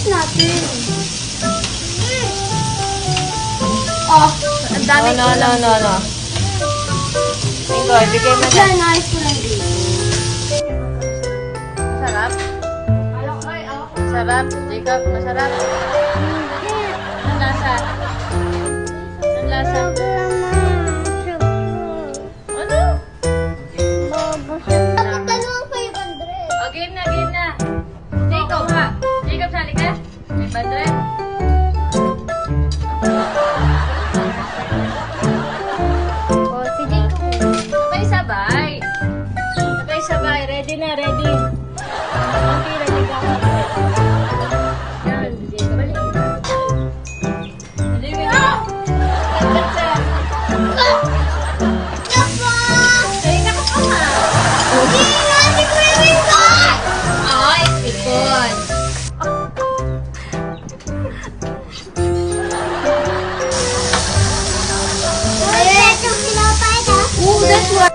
Ayos natin. Oh, ang dami. No. Tingkoy, bigay mo dyan. Yan, ayos ko lang dito. Masarap? Masarap? Jacob, masarap? Anong lasa? Anong lasa? Ano? Dalawang 500. O, game na. Jacob, ha? Jacob, sali ka? 500? Oh, si Jacob. Sabay. Ready na, ready. Okay, ready ka. Yan, Jacob. Balik na. Ay, nakapama. Ay, ikon. Oh, that's why